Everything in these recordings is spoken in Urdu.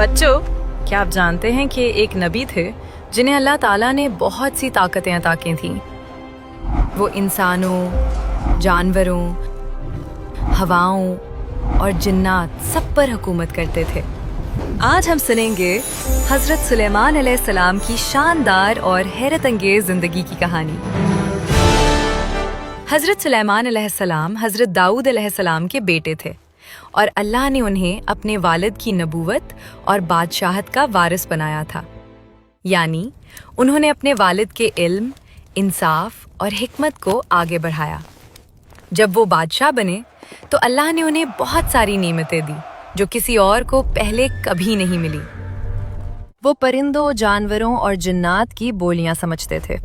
بچوں، کیا آپ جانتے ہیں کہ ایک نبی تھے جنہیں اللہ تعالیٰ نے بہت سی طاقتیں عطا کی تھیں؟ وہ انسانوں، جانوروں، ہواؤں اور جنات سب پر حکومت کرتے تھے۔ آج ہم سنیں گے حضرت سلیمان علیہ السلام کی شاندار اور حیرت انگیز زندگی کی کہانی۔ حضرت سلیمان علیہ السلام حضرت داؤد علیہ السلام کے بیٹے تھے، اور اللہ نے انہیں اپنے والد کی نبوت اور بادشاہت کا وارث بنایا تھا۔ یعنی انہوں نے اپنے والد کے علم، انصاف اور حکمت کو آگے بڑھایا۔ جب وہ بادشاہ بنے تو اللہ نے انہیں بہت ساری نعمتیں دی جو کسی اور کو پہلے کبھی نہیں ملی۔ وہ پرندوں، جانوروں اور جنات کی بولیاں سمجھتے تھے۔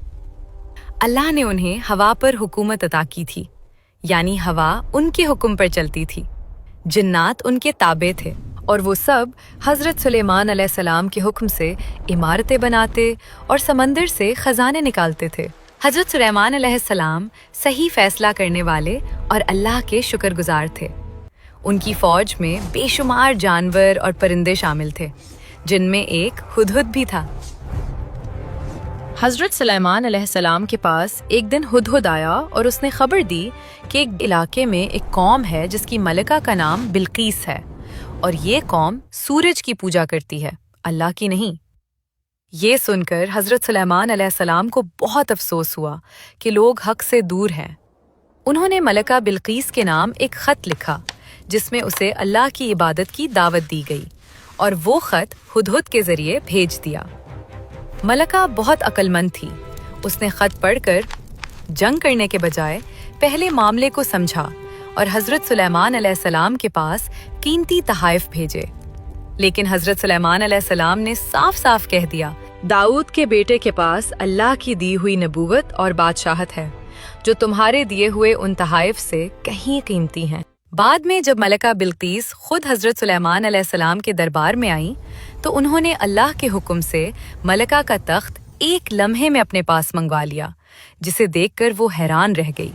اللہ نے انہیں ہوا پر حکومت عطا کی تھی، یعنی ہوا ان کے حکم پر چلتی تھی۔ جنات ان کے تابع تھے، اور وہ سب حضرت سلیمان علیہ السلام کے حکم سے عمارتیں بناتے اور سمندر سے خزانے نکالتے تھے۔ حضرت سلیمان علیہ السلام صحیح فیصلہ کرنے والے اور اللہ کے شکر گزار تھے۔ ان کی فوج میں بے شمار جانور اور پرندے شامل تھے، جن میں ایک ہدہد بھی تھا۔ حضرت سلیمان علیہ السلام کے پاس ایک دن ہدہد آیا اور اس نے خبر دی کہ ایک علاقے میں ایک قوم ہے جس کی ملکہ کا نام بلقیس ہے، اور یہ قوم سورج کی پوجا کرتی ہے، اللہ کی نہیں۔ یہ سن کر حضرت سلیمان علیہ السلام کو بہت افسوس ہوا کہ لوگ حق سے دور ہیں۔ انہوں نے ملکہ بلقیس کے نام ایک خط لکھا جس میں اسے اللہ کی عبادت کی دعوت دی گئی، اور وہ خط ہدہد کے ذریعے بھیج دیا۔ ملکہ بہت عقل مند تھی۔ اس نے خط پڑھ کر جنگ کرنے کے بجائے پہلے معاملے کو سمجھا اور حضرت سلیمان علیہ السلام کے پاس قیمتی تحائف بھیجے۔ لیکن حضرت سلیمان علیہ السلام نے صاف صاف کہہ دیا، داؤد کے بیٹے کے پاس اللہ کی دی ہوئی نبوت اور بادشاہت ہے، جو تمہارے دیے ہوئے ان تحائف سے کہیں قیمتی ہیں۔ بعد میں جب ملکہ بلقیس خود حضرت سلیمان علیہ السلام کے دربار میں آئیں تو انہوں نے اللہ کے حکم سے ملکہ کا تخت ایک لمحے میں اپنے پاس منگوا لیا، جسے دیکھ کر وہ حیران رہ گئی۔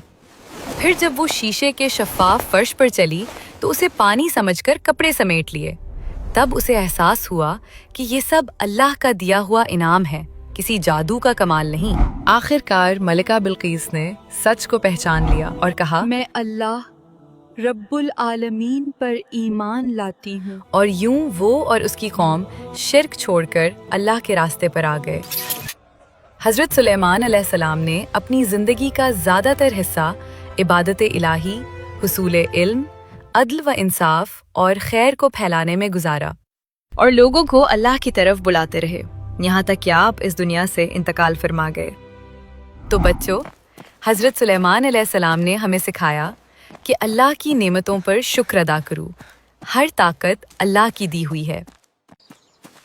پھر جب وہ شیشے کے شفاف فرش پر چلی تو اسے پانی سمجھ کر کپڑے سمیٹ لیے۔ تب اسے احساس ہوا کہ یہ سب اللہ کا دیا ہوا انعام ہے، کسی جادو کا کمال نہیں۔ آخر کار ملکہ بلقیس نے سچ کو پہچان لیا اور کہا، میں اللہ رب العالمین پر ایمان لاتی ہوں۔ اور یوں وہ اور اس کی قوم شرک چھوڑ کر اللہ کے راستے پر آ گئے۔ حضرت سلیمان علیہ السلام نے اپنی زندگی کا زیادہ تر حصہ عبادت الہی، حصول علم، عدل و انصاف اور خیر کو پھیلانے میں گزارا، اور لوگوں کو اللہ کی طرف بلاتے رہے، یہاں تک کہ آپ اس دنیا سے انتقال فرما گئے۔ تو بچوں، حضرت سلیمان علیہ السلام نے ہمیں سکھایا کہ اللہ کی نعمتوں پر شکر ادا کرو۔ ہر طاقت اللہ کی دی ہوئی ہے۔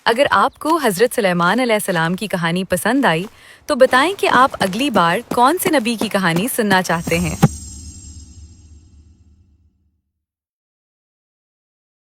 اگر آپ کو حضرت سلیمان علیہ السلام کی کہانی پسند آئی تو بتائیں کہ آپ اگلی بار کون سے نبی کی کہانی سننا چاہتے ہیں۔